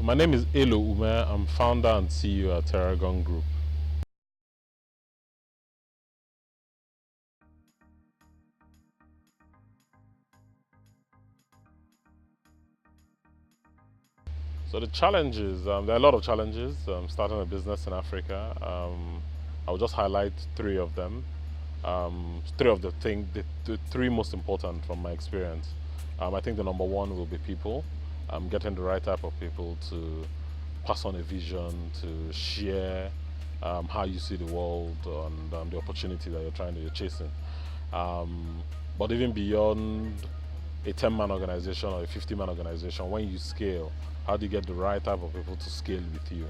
My name is Elo Umeh. I'm founder and CEO at Terragon Group. So the challenges, there are a lot of challenges starting a business in Africa. I'll just highlight three of them. Three of the three most important from my experience. I think the number one will be people. Getting the right type of people to pass on a vision, to share how you see the world and the opportunity that you're chasing. But even beyond a 10-man organization or a 50-man organization, when you scale, how do you get the right type of people to scale with you?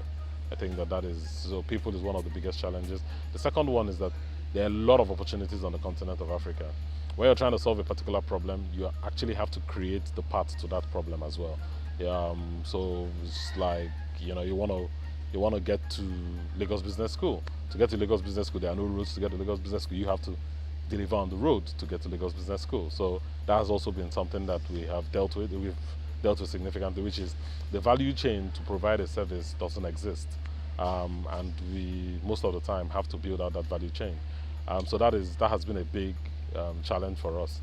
I think that is, so people is one of the biggest challenges. The second one is that there are a lot of opportunities on the continent of Africa. When you're trying to solve a particular problem, you actually have to create the path to that problem as well. So it's like, you want to get to Lagos Business School. To get to Lagos Business School, there are no roads to get to Lagos Business School. You have to deliver on the road to get to Lagos Business School. So that has also been something that we have dealt with. We've dealt with significantly, which is the value chain to provide a service doesn't exist. And we, most of the time, have to build out that value chain. So that has been a big challenge for us.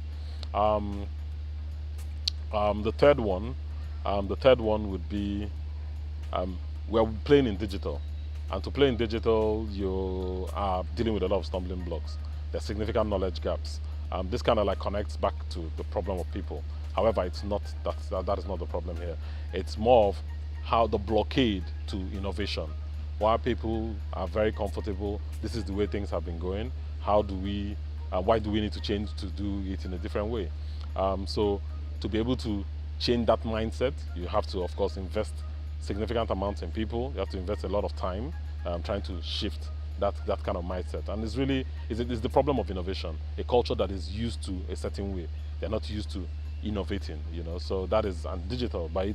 The third one would be we're playing in digital. And to play in digital, you are dealing with a lot of stumbling blocks. There's significant knowledge gaps. This kind of like connects back to the problem of people. However, it's not that is not the problem here. It's more of how the blockade to innovation. Why people are very comfortable, this is the way things have been going. How do we, why do we need to change to do it in a different way? So to be able to change that mindset, you have to, of course, invest significant amounts in people. You have to invest a lot of time trying to shift that kind of mindset. And it's the problem of innovation. A culture that is used to a certain way, they're not used to innovating. So that is, and digital by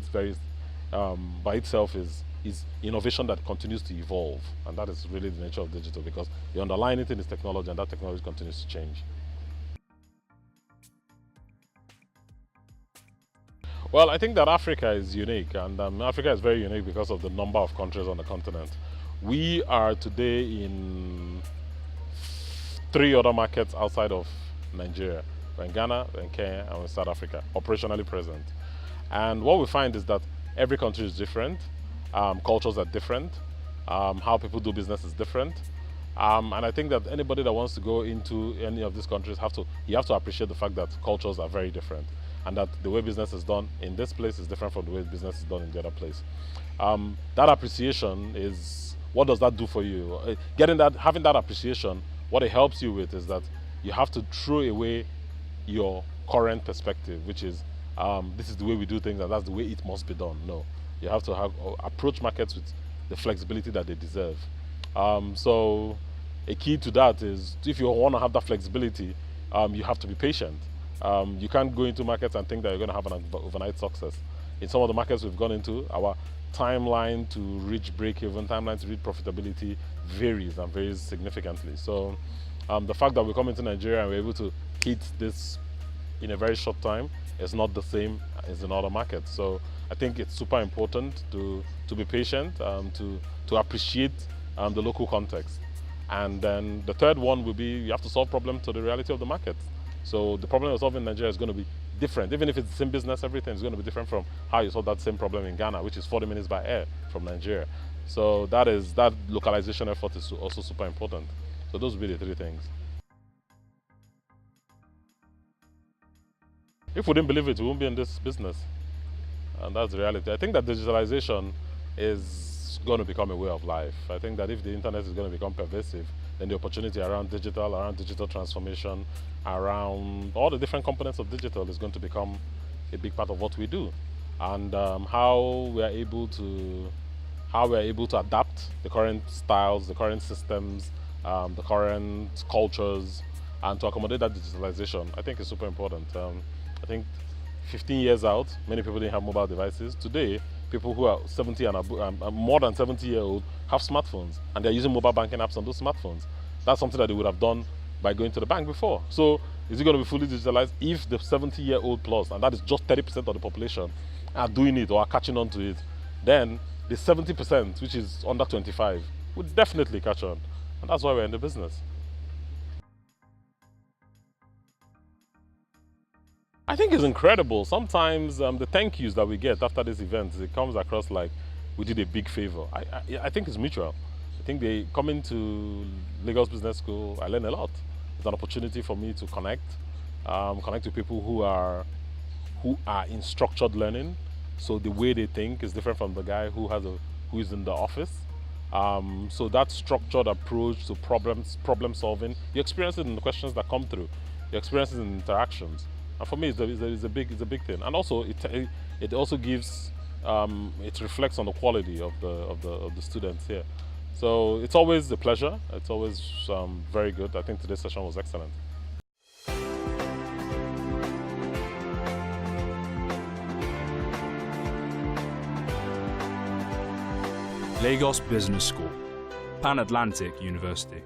itself is innovation that continues to evolve, and that is really the nature of digital, because the underlying thing is technology, and that technology continues to change. Well, I think that Africa is unique, and Africa is very unique because of the number of countries on the continent. We are today in 3 other markets outside of Nigeria. We're in Ghana, we're in Kenya, and we're in South Africa, operationally present. And what we find is that every country is different, cultures are different, how people do business is different. And I think that anybody that wants to go into any of these countries you have to appreciate the fact that cultures are very different, and that the way business is done in this place is different from the way business is done in the other place. That appreciation is, what does that do for you? Having that appreciation, what it helps you with is that you have to throw away your current perspective, which is this is the way we do things and that's the way it must be done. No, you have to approach markets with the flexibility that they deserve. So a key to that is, if you want to have that flexibility, you have to be patient. You can't go into markets and think that you're going to have an overnight success. In some of the markets we've gone into, our timeline to reach break-even, timeline to reach profitability varies and varies significantly. So the fact that we come into Nigeria and we're able to hit this in a very short time is not the same as in other markets. So I think it's super important to be patient, to appreciate the local context. And then the third one will be, you have to solve problems to the reality of the market. So the problem you're solving in Nigeria is going to be different. Even if it's the same business, everything is going to be different from how you solve that same problem in Ghana, which is 40 minutes by air from Nigeria. So that localization effort is also super important. So those will be the 3 things. If we didn't believe it, we wouldn't be in this business. And that's the reality. I think that digitalization is going to become a way of life. I think that if the internet is going to become pervasive, then the opportunity around digital transformation, around all the different components of digital is going to become a big part of what we do. And how we are able to adapt the current styles, the current systems, the current cultures, and to accommodate that digitalization, I think is super important. I think 15 years out, many people didn't have mobile devices. Today, people who are 70 and more than 70-year-old have smartphones, and they're using mobile banking apps on those smartphones. That's something that they would have done by going to the bank before. So is it going to be fully digitalized if the 70-year-old plus, and that is just 30% of the population, are doing it or are catching on to it? Then the 70%, which is under 25, would definitely catch on. And that's why we're in the business. I think it's incredible. Sometimes the thank yous that we get after these events, it comes across like we did a big favor. I think it's mutual. I think they come into Lagos Business School, I learn a lot. It's an opportunity for me to connect with people who are in structured learning. So the way they think is different from the guy who is in the office. So that structured approach to problem solving, you experience it in the questions that come through. You experience it in interactions. And for me, it's a big thing. And also, it also gives, it reflects on the quality of the students here. So it's always a pleasure. It's always very good. I think today's session was excellent. Lagos Business School, Pan-Atlantic University.